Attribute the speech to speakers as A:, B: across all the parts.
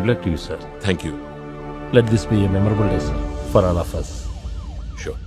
A: Good luck to you, sir.
B: Thank you.
A: Let this be a memorable day, sir, for all of us.
B: Sure.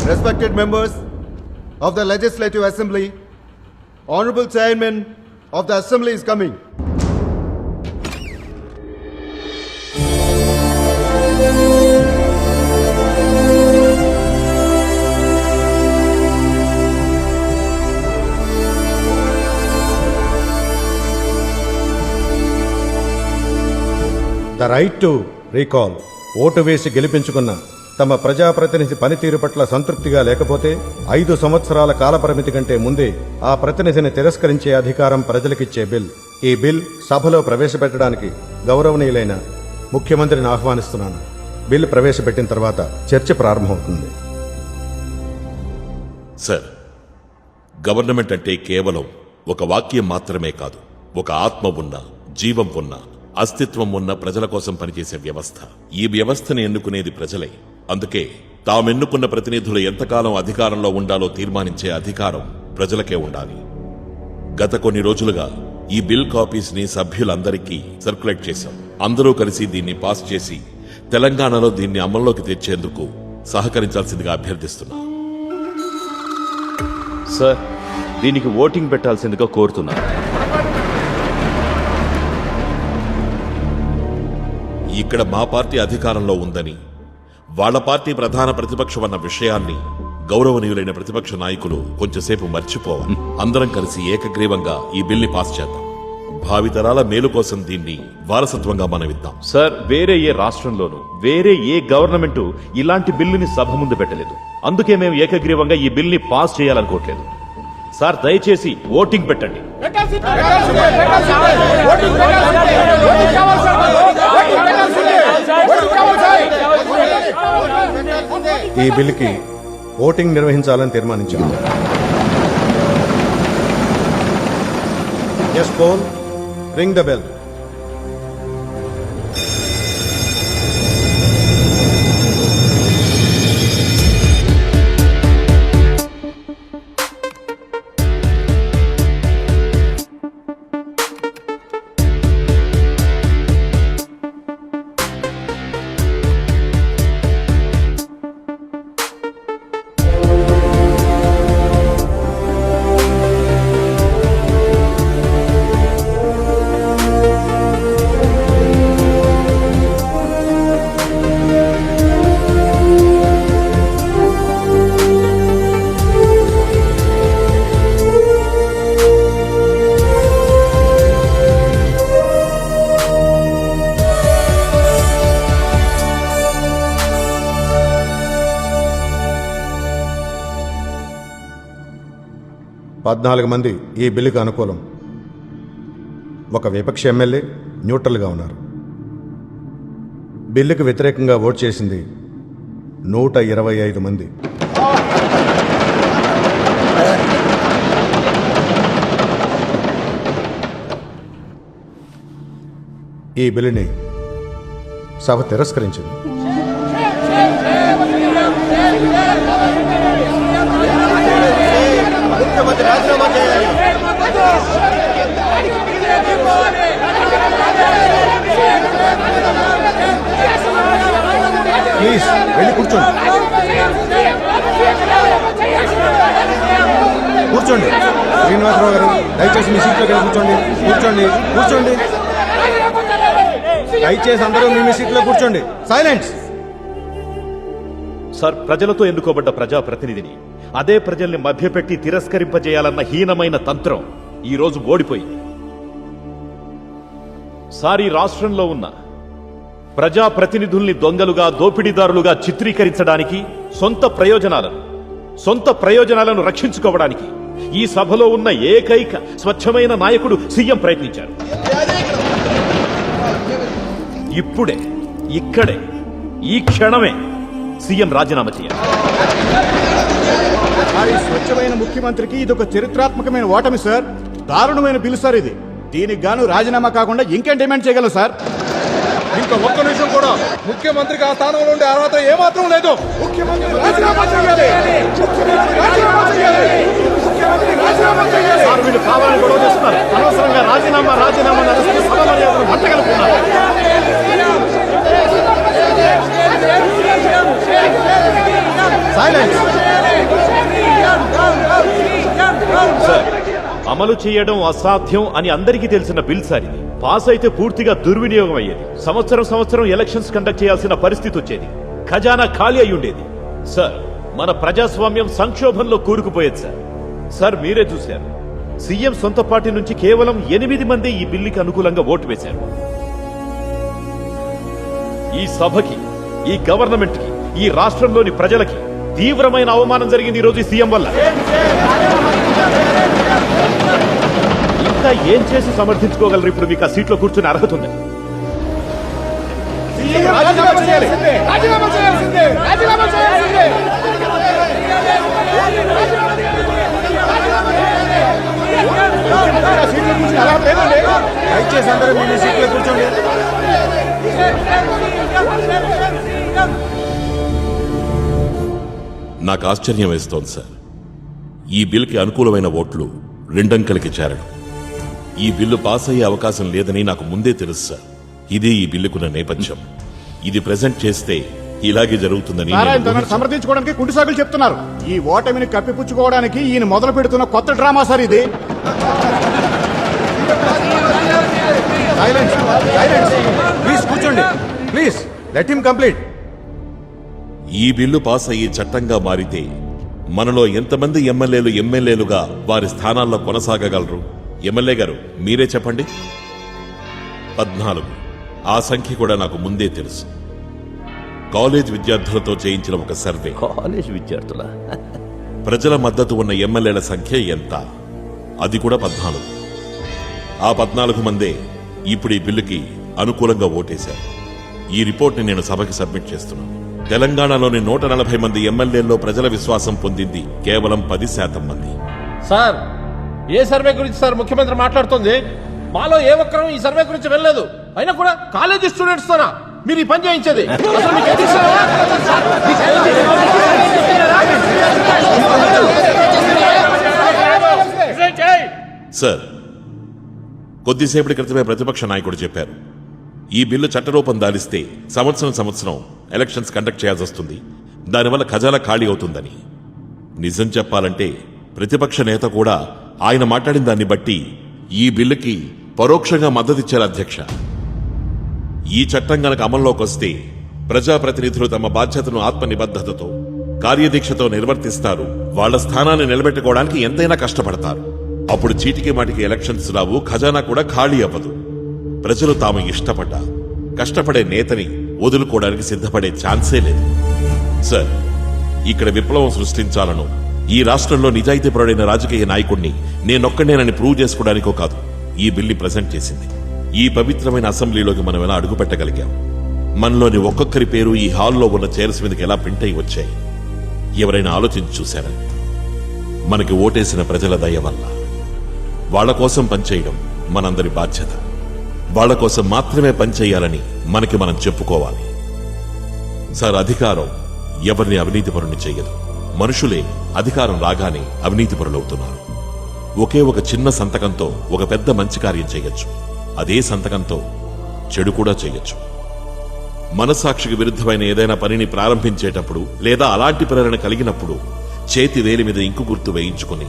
C: Respected members of the Legislative Assembly, Honorable Chairman of the Assembly is coming.
D: The right to recall. Vote వేసి గెలిపించుకున్న తమ ప్రజాప్రతినిధి పనితీరు పట్ల సంతృప్తిగా లేకపోతే 5 సంవత్సరాల కాలపరిమితి కంటే ముందే ఆ ప్రతినిధిని తిరస్కరించే అధికారం ప్రజలకిచ్చే బిల్. ఈ బిల్ సభలో ప్రవేశపెట్టడానికి గౌరవనీయులైన ముఖ్యమంత్రిని ఆహ్వానిస్తున్నాను. బిల్ ప్రవేశపెట్టిన తర్వాత చర్చ ప్రారంభమవుతుంది.
B: సార్, గవర్నమెంట్ అంటే కేవలం ఒక వాక్యం మాత్రమే కాదు, ఒక ఆత్మ ఉన్న, జీవం ఉన్న, అస్తిత్వం ఉన్న ప్రజల కోసం పనిచేసే వ్యవస్థ. ఈ వ్యవస్థను ఎన్నుకునేది ప్రజలే. అందుకే తామెన్నుకున్న ప్రతినిధులు ఎంతకాలం అధికారంలో ఉండాలో తీర్మానించే అధికారం ప్రజలకే ఉండాలి. గత కొన్ని రోజులుగా ఈ బిల్ కాపీస్ ని సభ్యులందరికీ సర్క్యులేట్ చేశాం. అందరూ కలిసి దీన్ని పాస్ చేసి తెలంగాణలో దీన్ని అమల్లోకి తెచ్చేందుకు సహకరించాల్సిందిగా అభ్యర్థిస్తున్నా.
E: సార్, దీనికి ఓటింగ్ పెట్టాల్సిందిగా కోరుతున్నారు.
B: ఇక్కడ మా పార్టీ అధికారంలో ఉందని, వాళ్ళ పార్టీ ప్రధాన ప్రతిపక్షం అన్న విషయాన్ని గౌరవనీయులైన ప్రతిపక్ష నాయకులు కొంచెంసేపు మర్చిపోవాలి. అందరం కలిసి ఏకగ్రీవంగా ఈ బిల్ని పాస్ చేద్దాం. భావితరాల మేలు కోసం దీన్ని వారసత్వంగా మనమిద్దాం.
E: సార్, వేరే ఏ రాష్ట్రంలోనూ వేరే ఏ గవర్నమెంట్ ఇలాంటి బిల్లుని సభ ముందు పెట్టలేదు. అందుకే మేము ఏకగ్రీవంగా ఈ బిల్ని పాస్ చేయాలనుకోవట్లేదు. సార్, దయచేసి ఓటింగ్ పెట్టండి.
D: ఈ బిల్లుకి ఓటింగ్ నిర్వహించాలని తీర్మానించాము. Yes poll, ring the bell. పద్నాలుగు మంది ఈ బిల్లుకు అనుకూలం. ఒక విపక్ష ఎమ్మెల్యే న్యూట్రల్గా ఉన్నారు. బిల్లుకు వ్యతిరేకంగా ఓటు చేసింది 125 మంది. ఈ బిల్లుని సభ తిరస్కరించింది.
C: రాజీనామా చేయాలి.
D: ప్లీజ్ వెళ్ళి కూర్చోండి. కూర్చోండి. శ్రీనివాసరావు గారు, దయచేసి మీ సీట్లోకి వెళ్ళి కూర్చోండి. కూర్చోండి, కూర్చోండి. దయచేసి అందరూ మీ సీట్లో కూర్చోండి. సైలెన్స్.
E: సార్, ప్రజలతో ఎన్నుకోబడ్డ ప్రజాప్రతినిధిని అదే ప్రజల్ని మభ్యపెట్టి తిరస్కరింపజేయాలన్న హీనమైన తంత్రం ఈ రోజు ఓడిపోయింది. సార్, ఈ రాష్ట్రంలో ఉన్న ప్రజాప్రతినిధుల్ని దొంగలుగా, దోపిడీదారులుగా చిత్రీకరించడానికి, సొంత ప్రయోజనాలను రక్షించుకోవడానికి ఈ సభలో ఉన్న ఏకైక స్వచ్ఛమైన నాయకుడు సీఎం ప్రయత్నించారు. ఇప్పుడే, ఇక్కడే, ఈ క్షణమే సీఎం రాజీనామా చేయాలి.
F: మరి స్వచ్ఛమైన ముఖ్యమంత్రికి ఇది ఒక చరిత్రాత్మకమైన ఓటమి సార్. దారుణమైన బిల్లు సార్ ఇది. దీనికి గాను రాజీనామా కాకుండా ఇంకేం డిమాండ్ చేయగలరు సార్?
C: ఇంకా ఒక్క నిమిషం కూడా ముఖ్యమంత్రికి ఆ స్థానంలో ఉండే అర్హత ఏమాత్రం లేదు. ముఖ్యమంత్రి రాజీనామా చేయాలి.
E: సార్, వీళ్ళు కావాలని గొడవ చేస్తున్నారు. అనవసరంగా రాజీనామా సభ మర్యాదను మంటగలుపుతున్నారు. సార్, అమలు చేయడం అసాధ్యం అని అందరికీ తెలిసిన బిల్ సార్ ఇది. పాస్ అయితే పూర్తిగా దుర్వినియోగం అయ్యేది. సంవత్సరం ఎలక్షన్స్ కండక్ట్ చేయాల్సిన పరిస్థితి వచ్చేది. ఖజానా ఖాళీ అయి ఉండేది. సార్, మన ప్రజాస్వామ్యం సంక్షోభంలో కూరుకుపోయేది సార్. సార్, మీరే చూశారు, సీఎం సొంత పార్టీ నుంచి కేవలం 8 మంది ఈ బిల్లుకి అనుకూలంగా ఓటు వేశారు. ఈ సభకి, ఈ గవర్నమెంట్ కి, ఈ రాష్ట్రంలోని ప్రజలకి తీవ్రమైన అవమానం జరిగింది ఈ రోజు సీఎం వల్ల. ఇంకా ఏం చేసి సమర్థించుకోగలరు? ఇప్పుడు మీకు ఆ సీట్లో కూర్చునే అర్హత ఉంది.
F: దయచేసి అందరూ మీ సీట్లో కూర్చోండి.
B: నాకు ఆశ్చర్యం వేస్తోంది సార్. ఈ బిల్కి అనుకూలమైన ఓట్లు 2 అంకెలకి చేరడం. ఈ బిల్లు పాస్ అయ్యే అవకాశం లేదని నాకు ముందే తెలుసు సార్. ఇదే ఈ బిల్లుకున్న నేపథ్యం. ఇది ప్రెజెంట్ చేస్తే ఇలాగే జరుగుతుందని
F: సమర్థించుకోవడానికి కుంటిసాగులు చెప్తున్నారు. ఈ ఓటమిని కప్పిపుచ్చుకోవడానికి ఈయన మొదలు పెడుతున్న కొత్త డ్రామా సార్ ఇది.
D: ప్లీజ్ కూర్చోండి. Please let him complete.
B: ఈ బిల్లు పాస్ అయ్యి చట్టంగా మారితే మనలో ఎంతమంది ఎమ్మెల్యేలుగా వారి స్థానాల్లో కొనసాగగలరు? ఎమ్మెల్యే గారు మీరే చెప్పండి. 14. ఆ సంఖ్య కూడా నాకు ముందే తెలుసు. కాలేజ్ విద్యార్థులతో చేయించిన ఒక సర్వే,
A: కాలేజ్ విద్యార్థుల
B: ప్రజల మద్దతు ఉన్న ఎమ్మెల్యేల సంఖ్య ఎంత? అది కూడా 14. ఆ 14 మందే ఇప్పుడు ఈ బిల్లుకి అనుకూలంగా ఓటేశారు. ఈ రిపోర్ట్ని నేను సభకి సబ్మిట్ చేస్తున్నాను. తెలంగాణలోని 140 మంది ఎమ్మెల్యేల్లో ప్రజల విశ్వాసం పొందింది కేవలం 10% మంది.
A: సార్, ఏ సర్వే గురించి సార్ ముఖ్యమంత్రి మాట్లాడుతుంది? మాలో ఏ ఒక్కరూ ఈ సర్వే గురించి వెళ్ళలేదు. అయినా కూడా కాలేజీ స్టూడెంట్స్ తోనా మీరు ఈ పని చేయించేది? అసలు మీకు ఎథిక్స్ లేదా?
B: సార్, కొద్దిసేపటి క్రితమే ప్రతిపక్ష నాయకుడు చెప్పారు, ఈ బిల్లు చట్టరూపం దాలిస్తే సంవత్సరం ఎలక్షన్స్ కండక్ట్ చేయాల్సి వస్తుంది, దానివల్ల ఖజానా ఖాళీ అవుతుందని. నిజం చెప్పాలంటే ప్రతిపక్ష నేత కూడా ఆయన మాట్లాడిన దాన్ని బట్టి ఈ బిల్లుకి పరోక్షంగా మద్దతిచ్చారు అధ్యక్ష. ఈ చట్టం గనక అమల్లోకి వస్తే ప్రజాప్రతినిధులు తమ బాధ్యతను ఆత్మనిబద్ధతతో, కార్యదీక్షతో నిర్వర్తిస్తారు. వాళ్ల స్థానాన్ని నిలబెట్టుకోవడానికి ఎంతైనా కష్టపడతారు. అప్పుడు చీటికి మాటికి ఎలక్షన్స్ రావు, ఖజానా కూడా ఖాళీ అవ్వదు. ప్రజలు తాము కష్టపడే నేతని వదులుకోవడానికి సిద్ధపడే ఛాన్సే లేదు. సార్, ఇక్కడ విప్లవం సృష్టించాలను ఈ రాష్ట్రంలో నిజాయితీపరుడైన రాజకీయ నాయకుడిని నేనొక్కడేనని ప్రూవ్ చేసుకోవడానికో కాదు ఈ బిల్ని ప్రజెంట్ చేసింది. ఈ పవిత్రమైన అసెంబ్లీలోకి మనం ఎలా అడుగుపెట్టగలిగాం? మనలోని ఒక్కొక్కరి పేరు ఈ హాల్లో ఉన్న చైర్స్ మీదకి ఎలా ప్రింట్ అయి వచ్చాయి? ఎవరైనా ఆలోచించి చూశారా? మనకి ఓటేసిన ప్రజల దయ వల్ల. వాళ్ల కోసం పనిచేయడం మనందరి బాధ్యత. వాళ్ల కోసం మాత్రమే పనిచేయాలని మనకి మనం చెప్పుకోవాలి. సార్, అధికారం ఎవరిని అవినీతిపరుని చెయ్యదు. మనుషులే అధికారం రాగానే అవినీతిపరులవుతున్నారు. ఒకే ఒక చిన్న సంతకంతో ఒక పెద్ద మంచి కార్యం చేయొచ్చు. అదే సంతకంతో చెడు కూడా చేయొచ్చు. మనస్సాక్షికి విరుద్ధమైన ఏదైనా పనిని ప్రారంభించేటప్పుడు లేదా అలాంటి ప్రేరణ కలిగినప్పుడు చేతి వేలి మీద ఇంకు గుర్తు వేయించుకుని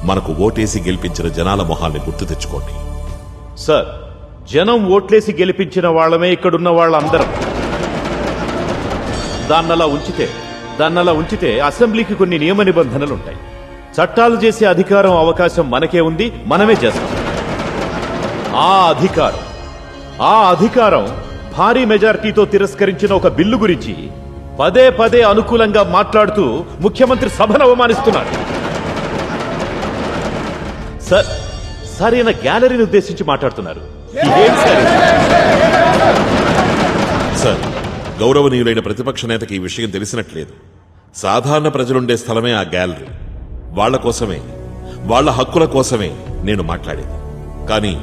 B: మనకు ఓటేసి గెలిపించిన జనాల మొహాల్ని గుర్తు తెచ్చుకోండి.
E: సార్, జనం ఓట్లేసి గెలిపించిన వాళ్ళమే ఇక్కడున్న వాళ్ళందరం. దాన్నలా ఉంచితే దాన్నలా ఉంచితే అసెంబ్లీకి కొన్ని నియమ నిబంధనలు ఉంటాయి. చట్టాలు చేసే అధికారం అవకాశం మనకే ఉంది, మనమే చేస్తాం. ఆ అధికారం భారీ మెజారిటీతో తిరస్కరించిన ఒక బిల్లు గురించి పదే పదే అనుకూలంగా మాట్లాడుతూ ముఖ్యమంత్రి సభను అవమానిస్తున్నారు. సార్ సరైన గ్యాలరీని ఉద్దేశించి మాట్లాడుతున్నారు. ఏం సార్ ఇది?
B: సార్, గౌరవనీయులైన ప్రతిపక్ష నేతకి ఈ విషయం తెలిసినట్లేదు. సాధారణ ప్రజలుండే స్థలమే ఆ గ్యాలరీ. వాళ్ల కోసమే, వాళ్ల హక్కుల కోసమే నేను మాట్లాడేది. కానీ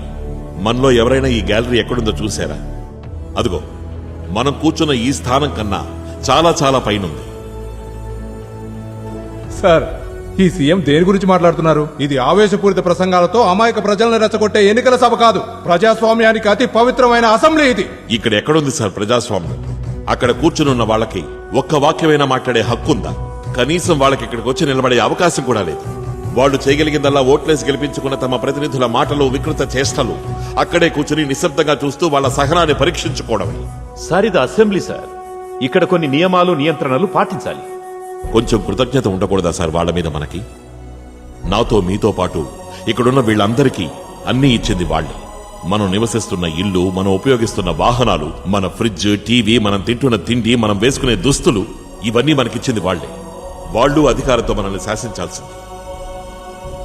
B: మనలో ఎవరైనా ఈ గ్యాలరీ ఎక్కడుందో చూశారా? అదిగో, మనం కూర్చున్న ఈ స్థానం కన్నా చాలా చాలా పైనుంది.
G: సార్, ఈ సీఎం దేని గురించి మాట్లాడుతున్నారు? ఇది ఆవేశపూరిత ప్రసంగాలతో అమాయక ప్రజలను రెచ్చగొట్టే ఎన్నికల సభ కాదు. ప్రజాస్వామ్యానికి అతి పవిత్రమైన అసెంబ్లీ ఇది.
B: ఇక్కడ ఎక్కడుంది సార్ ప్రజాస్వామ్యం? అక్కడ కూర్చునున్న వాళ్ళకి ఒక్క వాక్యమైనా మాట్లాడే హక్కుందా? కనీసం వాళ్ళకి ఇక్కడికి వచ్చి నిలబడే అవకాశం కూడా లేదు. వాళ్ళు చేయగలిగిందల్లా ఓట్లేసి గెలిపించుకున్న తమ ప్రతినిధుల మాటలు, వికృత చేష్టలు అక్కడే కూర్చుని నిశ్శబ్దంగా చూస్తూ వాళ్ళ సహనాన్ని పరీక్షించుకోవడమే.
E: సార్ ఇది అసెంబ్లీ సార్, ఇక్కడ కొన్ని నియమాలు, నియంత్రణలు పాటించాలి.
B: కొంచెం కృతజ్ఞత ఉండకూడదా సార్ వాళ్ళ మీద మనకి? నాతో మీతో పాటు ఇక్కడున్న వీళ్ళందరికీ అన్నీ ఇచ్చింది వాళ్ళే. మనం నివసిస్తున్న ఇల్లు, మనం ఉపయోగిస్తున్న వాహనాలు, మన ఫ్రిడ్జ్, టీవీ, మనం తింటున్న తిండి, మనం వేసుకునే దుస్తులు, ఇవన్నీ మనకిచ్చింది వాళ్లే. వాళ్ళు అధికారంతో మనల్ని శాసించాల్సింది.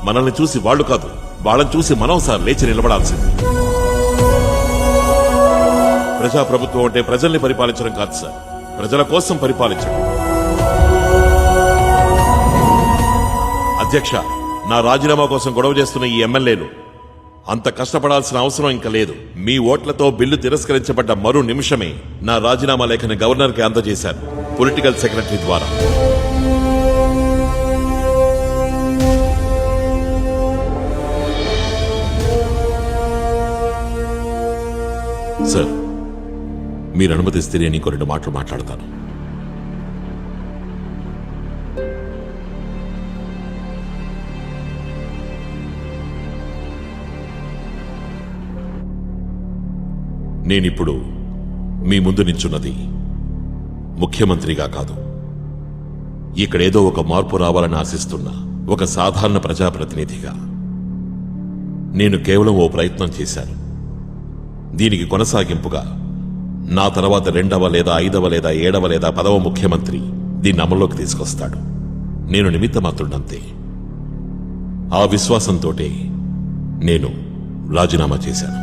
B: మనల్ని చూసి వాళ్ళు కాదు, వాళ్ళని చూసి మనం సార్ లేచి నిలబడాల్సింది. ప్రజాప్రభుత్వం అంటే ప్రజల్ని పరిపాలించడం కాదు సార్, ప్రజల కోసం పరిపాలించడం. అధ్యక్ష, నా రాజీనామా కోసం గొడవ చేస్తున్న ఈ ఎమ్మెల్యేలు అంత కష్టపడాల్సిన అవసరం ఇంకా లేదు. మీ ఓట్లతో బిల్లు తిరస్కరించబడ్డ మరో నిమిషమే నా రాజీనామా లేఖని గవర్నర్కి అందజేశాను, పొలిటికల్ సెక్రటరీ ద్వారా. సార్, మీరు అనుమతిస్తే నేను ఇంకో 2 మాటలు మాట్లాడతాను. నేనిప్పుడు మీ ముందు నించున్నది ముఖ్యమంత్రిగా కాదు, ఇక్కడేదో ఒక మార్పు రావాలని ఆశిస్తున్న ఒక సాధారణ ప్రజాప్రతినిధిగా. నేను కేవలం ఓ ప్రయత్నం చేశాను. దీనికి కొనసాగింపుగా నా తర్వాత 2వ లేదా 5వ లేదా 7వ లేదా 10వ ముఖ్యమంత్రి దీన్ని అమల్లోకి తీసుకొస్తాడు. నేను నిమిత్తమాత్రుడంతే. ఆ విశ్వాసంతోటే నేను రాజీనామా చేశాను.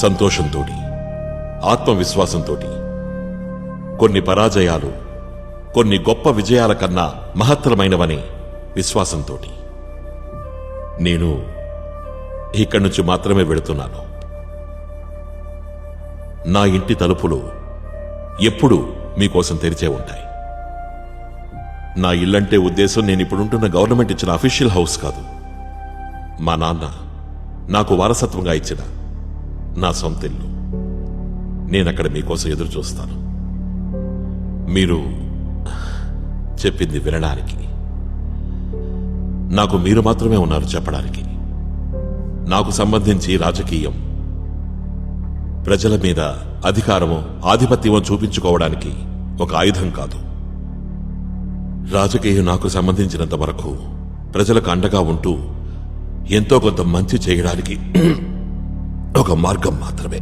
B: సంతోషంతోటి, ఆత్మవిశ్వాసంతోటి, కొన్ని పరాజయాలు కొన్ని గొప్ప విజయాల కన్నా మహత్తరమైనవనే విశ్వాసంతోటి నేను ఇక్కడి నుంచి మాత్రమే వెళుతున్నాను. నా ఇంటి తలుపులు ఎప్పుడూ మీకోసం తెరిచే ఉంటాయి. నా ఇల్లంటే ఉద్దేశం నేను ఇప్పుడుంటున్న గవర్నమెంట్ ఇచ్చిన అఫీషియల్ హౌస్ కాదు, మా నాన్న నాకు వారసత్వంగా ఇచ్చిన నా సొంత ఇల్లు. నేనక్కడ మీకోసం ఎదురు చూస్తాను, మీరు చెప్పింది వినడానికి. నాకు మీరు మాత్రమే ఉన్నారు చెప్పడానికి. నాకు సంబంధించి రాజకీయం ప్రజల మీద అధికారమో ఆధిపత్యమో చూపించుకోవడానికి ఒక ఆయుధం కాదు. రాజకీయం నాకు సంబంధించినంత వరకు ప్రజలకు అండగా ఉంటూ ఎంతో కొంత మంచి చేయడానికి ఒక మార్గం మాత్రమే.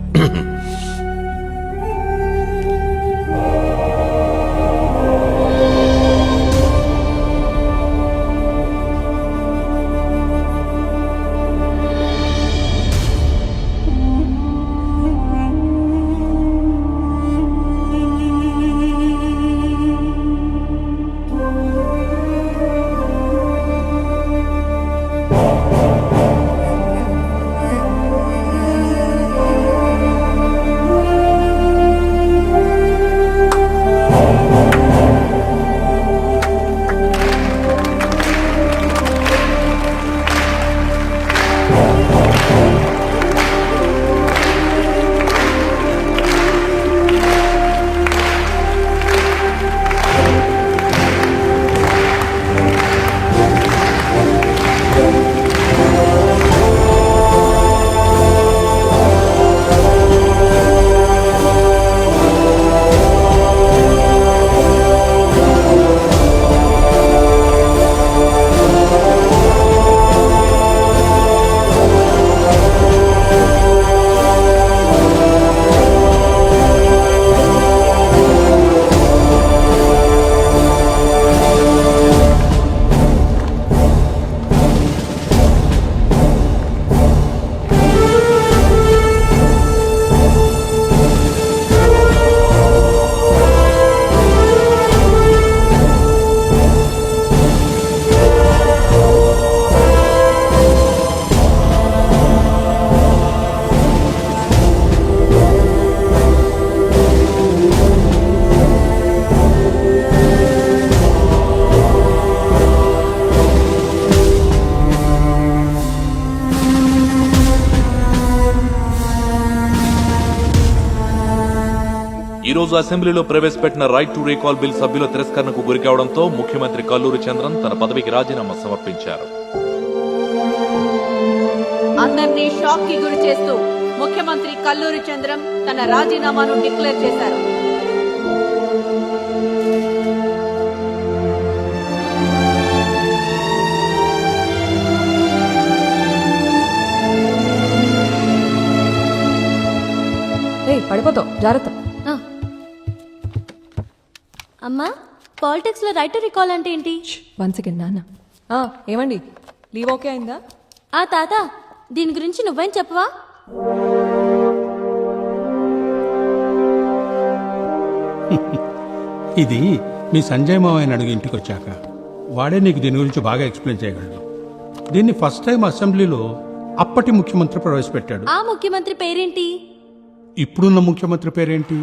H: ఈ రోజు అసెంబ్లీలో ప్రవేశపెట్టిన రైట్ టు రీకాల్ బిల్ సభ్యుల తిరస్కరణకు గురికావడంతో ముఖ్యమంత్రి కల్లూరి చంద్రన్ తన పదవికి రాజీనామా సమర్పించారు.
I: అందరినీ షాక్ కి గురి చేస్తూ ముఖ్యమంత్రి కల్లూరి చంద్రం తన రాజీనామాను డిక్లేర్ చేశారు.
J: పడిపోతావు, జాగ్రత్త.
K: అమ్మా, పాలిటిక్స్ లో రైట్ టు రికాల్ అంటే ఏంటి?
J: 1 సెకండ్ నాన్న. ఏమండి, లీవ్ ఓకే అయిందా?
K: తాత, దీని గురించి నువ్వేం చెప్పవా?
L: ఇది మీ సంజయ్ మావయ్యని అడిగి ఇంటికి వచ్చాక వాడే నీకు దీని గురించి బాగా ఎక్స్ప్లెయిన్ చేయగలడు. దీన్ని ఫస్ట్ టైం అసెంబ్లీలో అప్పటి ముఖ్యమంత్రి ప్రవేశపెట్టాడు.
K: ఆ ముఖ్యమంత్రి పేరేంటి?
L: ఇప్పుడున్న ముఖ్యమంత్రి పేరేంటి?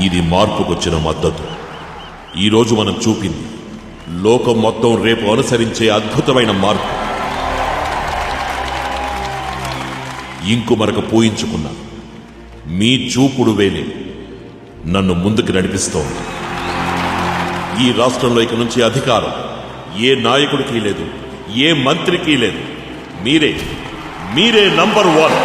B: ఇది మార్పుకొచ్చిన మద్దతు. ఈరోజు మనం చూపింది లోకం మొత్తం రేపు అనుసరించే అద్భుతమైన మార్పు. ఇంకు మరక పూయించుకున్న మీ చూపుడు వేలే నన్ను ముందుకు నడిపిస్తోంది. ఈ రాష్ట్రంలో ఇక నుంచి అధికారం ఏ నాయకుడికి లేదు, ఏ మంత్రికి లేదు. మీరే నంబర్ 1.